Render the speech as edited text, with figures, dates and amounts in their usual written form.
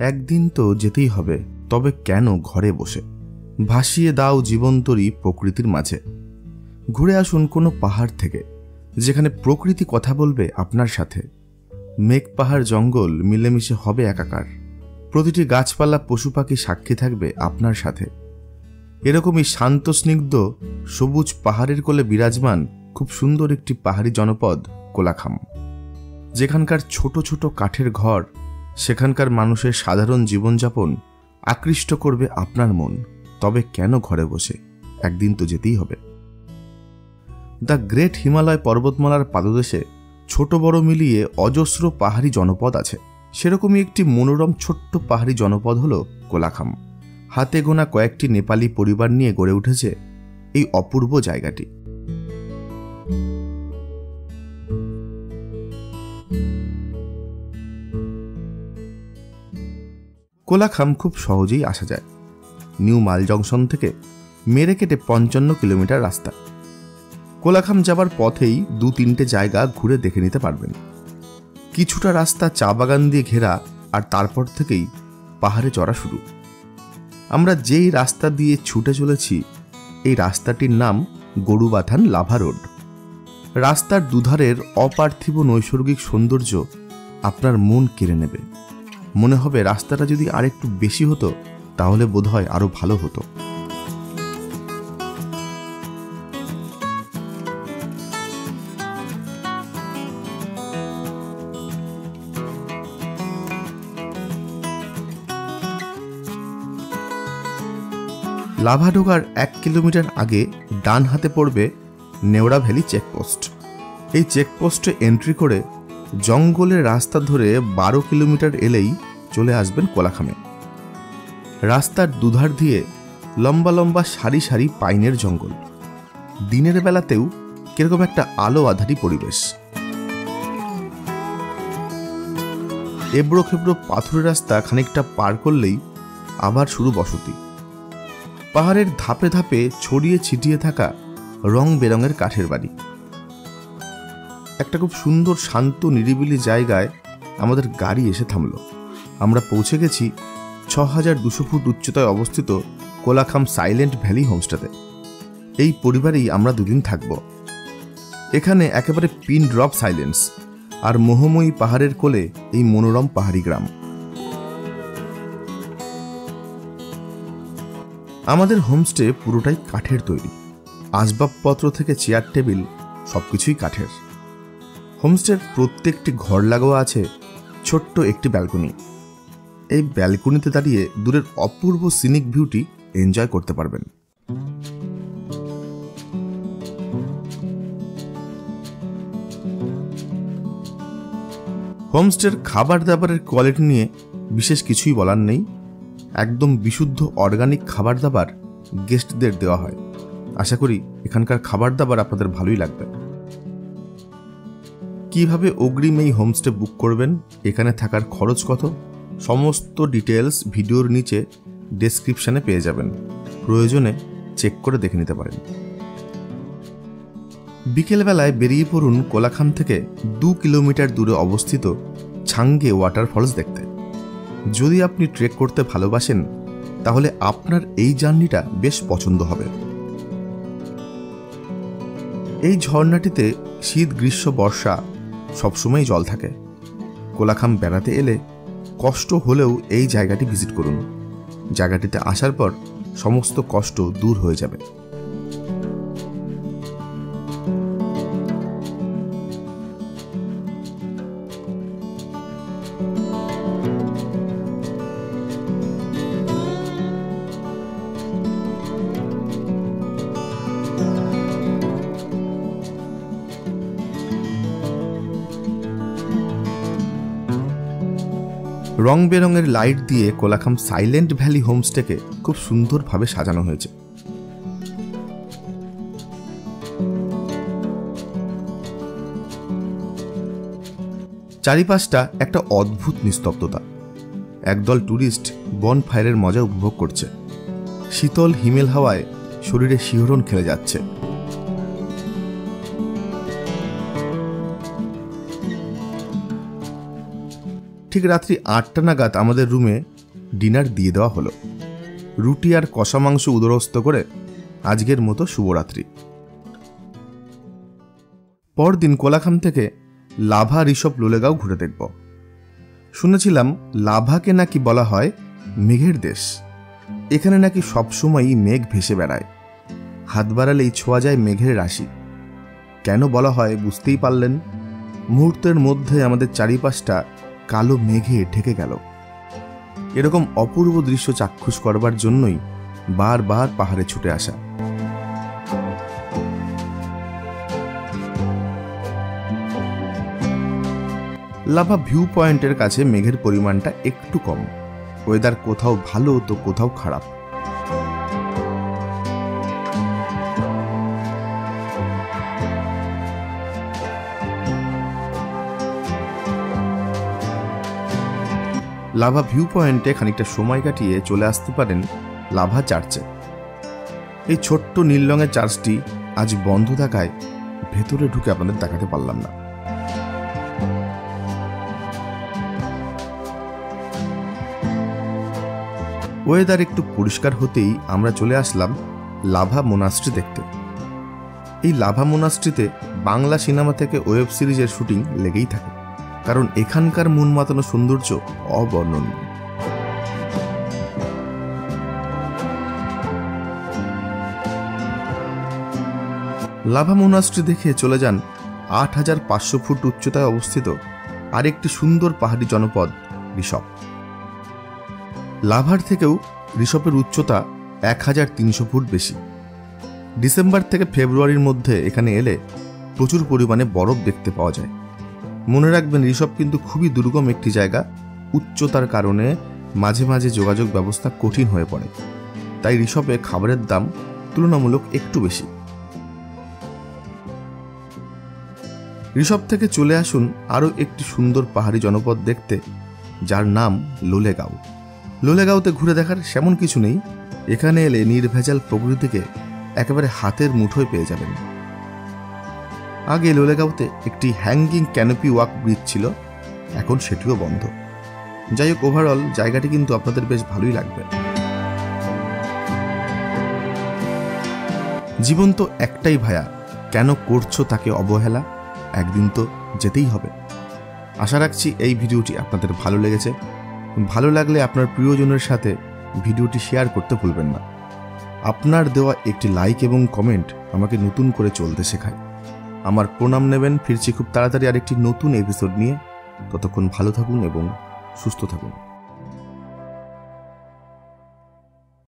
একদিন তো যেতেই হবে, তবে কেন ঘরে বসে? ভাসিয়ে দাও জীবন্তরী প্রকৃতির মাঝে। ঘুরে আসুন কোনো পাহাড় থেকে, যেখানে প্রকৃতি কথা বলবে আপনার সাথে। মেঘ পাহাড় জঙ্গল মিলেমিশে হবে একাকার, প্রতিটি গাছপালা পশু পাখি সাক্ষী থাকবে আপনার সাথে। এরকমই শান্ত স্নিগ্ধ সবুজ পাহাড়ের কোলে বিরাজমান খুব সুন্দর একটি পাহাড়ি জনপদ কোলাখাম, যেখানকার ছোট ছোট কাঠের ঘর, সেখানকার মানুষের সাধারণ জীবনযাপন আকৃষ্ট করবে আপনার মন। তবে কেন ঘরে বসে? একদিন তো যেতেই হবে। দ্য গ্রেট হিমালয় পর্বতমালার পাদদেশে ছোট বড় মিলিয়ে অজস্র পাহাড়ি জনপদ আছে। সেরকমই একটি মনোরম ছোট্ট পাহাড়ি জনপদ হল কোলাখাম। হাতে গোনা কয়েকটি নেপালি পরিবার নিয়ে গড়ে উঠেছে এই অপূর্ব জায়গাটি। কোলাখাম খুব সহজেই আসা যায়। নিউ মাল জংশন থেকে মেরে কেটে 55 কিলোমিটার রাস্তা। কোলাখাম যাবার পথেই 2-3টে জায়গা ঘুরে দেখে নিতে পারবেন। কিছুটা রাস্তা চা বাগান দিয়ে ঘেরা, আর তারপর থেকেই পাহাড়ে চড়া শুরু। আমরা যেই রাস্তা দিয়ে ছুটে চলেছি, এই রাস্তাটির নাম গরুবাথান লাভা রোড। রাস্তার দুধারের অপার্থিব নৈসর্গিক সৌন্দর্য আপনার মন কেড়ে নেবে। মনে হবে রাস্তাটা যদি আরেকটু বেশি হতো তাহলে বোধহয় আরো ভালো হতো। লাভা ঢোকার 1 কিলোমিটার আগে ডান হাতে পড়বে নেওড়া ভ্যালি চেকপোস্ট। এই চেকপোস্টে এন্ট্রি করে জঙ্গলের রাস্তা ধরে 12 কিলোমিটার এলেই চলে আসবেন কোলাখামে। রাস্তার দুধার দিয়ে লম্বা লম্বা সারি সারি পাইনের জঙ্গল। দিনের বেলাতেও কিরকম একটা আলো আধারি পরিবেশ। এবড়ো খেবড়ো পাথরের রাস্তা খানিকটা পার করলেই আবার শুরু বসতি। পাহাড়ের ধাপে ধাপে ছড়িয়ে ছিটিয়ে থাকা রং বেরঙের কাঠের বাড়ি। একটা খুব সুন্দর শান্ত নিরিবিলি জায়গায় আমাদের গাড়ি এসে থামল। আমরা পৌঁছে গেছি 6200 ফুট উচ্চতায় অবস্থিত কোলাখাম সাইলেন্ট ভ্যালি হোমস্টেতে। এই পরিবারেই আমরা 2 দিন থাকব। এখানে একেবারে পিন ড্রপ সাইলেন্স আর মোহময়ী পাহাড়ের কোলে এই মনোরম পাহাড়ি গ্রাম। আমাদের হোমস্টে পুরোটাই কাঠের তৈরি। আসবাবপত্র থেকে চেয়ার টেবিল সবকিছুই কাঠের। হোমস্টের প্রত্যেকটি ঘর লাগোয়া আছে ছোট্ট একটি ব্যালকনি। এই ব্যালকনিতে দাঁড়িয়ে দূরের অপূর্ব সিনিক ভিউটি এনজয় করতে পারবেন। হোমস্টের খাবার দাবারের কোয়ালিটি নিয়ে বিশেষ কিছুই বলার নেই। একদম বিশুদ্ধ অর্গানিক খাবার দাবার গেস্টদের দেওয়া হয়। আশা করি এখানকার খাবার দাবার আপনাদের ভালোই লাগবে। কিভাবে অগ্রিম এই হোমস্টে বুক করবেন, এখানে থাকার খরচ কত, সমস্ত ডিটেলস ভিডিওর নিচে ডেসক্রিপশনে পেয়ে যাবেন। প্রয়োজনে চেক করে দেখে নিতে পারেন। বিকেলবেলায় বেরিয়ে পড়ুন কোলাখাম থেকে 2 কিলোমিটার দূরে অবস্থিত ছাঙ্গে ওয়াটারফলস দেখতে। যদি আপনি ট্রেক করতে ভালোবাসেন তাহলে আপনার এই জার্নিটা বেশ পছন্দ হবে। এই ঝর্ণাটিতে শীত গ্রীষ্ম বর্ষা সবসময় জল থাকে। কোলাখাম বেড়াতে এলে কষ্ট হলেও এই জায়গাটি ভিজিট করুন। জায়গাটিতে আসার পর সমস্ত কষ্ট দূর হয়ে যাবে। রং বেরঙের লাইট দিয়ে কোলাখাম সাইলেন্ট ভ্যালি হোমস্টেকে খুব সুন্দরভাবে সাজানো হয়েছে। চারিপাশটা একটা অদ্ভুত নিস্তব্ধতা। একদল ট্যুরিস্ট বনফায়ারের মজা উপভোগ করছে। শীতল হিমেল হাওয়ায় শরীরে শিহরণ খেলে যাচ্ছে। ঠিক রাত্রি 8টা নাগাদ আমাদের রুমে ডিনার দিয়ে দেওয়া হলো। রুটি আর কষা মাংস উদরস্থ করে আজকের মতো শুভরাত্রি। পরদিন কোলাখাম থেকে লাভা ঋষভ লোলেগাঁও ঘুরে দেখব। শুনেছিলাম লাভাকে নাকি বলা হয় মেঘের দেশ। এখানে নাকি সবসময়ই মেঘ ভেসে বেড়ায়, হাত বাড়ালেই ছোঁয়া যায় মেঘের রাশি। কেন বলা হয় বুঝতেই পারলেন। মুহূর্তের মধ্যে আমাদের চারিপাশটা কালো মেঘে ঢেকে গেল। এরকম অপূর্ব দৃশ্য চাক্ষুষ করবার জন্যই বারবার পাহাড়ে ছুটে আসা। লাভা ভিউ পয়েন্টের কাছে মেঘের পরিমাণটা একটু কম। ওয়েদার কোথাও ভালো তো কোথাও খারাপ। লাভা ভিউ পয়েন্টে খানিকটা সময় কাটিয়ে চলে আসতে পারেন লাভা চার্চে। এই ছোট্ট নীল রঙের চার্চটি আজ বন্ধ থাকায় ভেতরে ঢুকে আপনাদের দেখাতে পারলাম না। ওয়েদার একটু পরিষ্কার হতেই আমরা চলে আসলাম লাভা মোনাস্ট্রি দেখতে। এই লাভা মোনাস্ট্রিতে বাংলা সিনেমা থেকে ওয়েব সিরিজের শুটিং লেগেই থাকে, কারণ এখানকার মন মাতানো সৌন্দর্য অবর্ণনীয়। লাভা মোনাস্ট্রি দেখে চলে যান ৮৫০০ ফুট উচ্চতায় অবস্থিত আরেকটি সুন্দর পাহাড়ি জনপদ ঋষভ। লাভার থেকেও ঋষভের উচ্চতা ১৩০০ ফুট বেশি। ডিসেম্বর থেকে ফেব্রুয়ারির মধ্যে এখানে এলে প্রচুর পরিমাণে বরফ দেখতে পাওয়া যায়। মনে রাখবেন ঋষভ কিন্তু খুবই দুর্গম একটি জায়গা। উচ্চতার কারণে মাঝে মাঝে যোগাযোগ ব্যবস্থা কঠিন হয়ে পড়ে, তাই ঋষভে খাবারের দাম তুলনামূলক একটু বেশি। ঋষভ থেকে চলে আসুন আরও একটি সুন্দর পাহাড়ি জনপদ দেখতে, যার নাম লোলেগাঁও। লোলেগাঁওতে ঘুরে দেখার সেমন কিছু নেই। এখানে এলে নির্ভেজাল প্রকৃতিকে একেবারে হাতের মুঠোয় পেয়ে যাবেন। আগে লোলেগাঁওতে একটি হ্যাঙ্গিং ক্যানোপি ওয়াক ব্রিজ ছিল, এখন সেটিও বন্ধ। যাই হোক, ওভারঅল জায়গাটি কিন্তু আপনাদের বেশ ভালোই লাগবে। জীবন তো একটাই ভায়া, কেন করছো তাকে অবহেলা? একদিন তো যেতেই হবে। আশা রাখছি এই ভিডিওটি আপনাদের ভালো লেগেছে। ভালো লাগলে আপনার প্রিয়জনের সাথে ভিডিওটি শেয়ার করতে ভুলবেন না। আপনার দেওয়া একটি লাইক এবং কমেন্ট আমাকে নতুন করে চলতে শেখায়। আমার প্রণাম নেবেন। ফিরছি খুব তাড়াতাড়ি আরেকটি নতুন এপিসোড নিয়ে। ততক্ষণ ভালো থাকুন এবং সুস্থ থাকুন।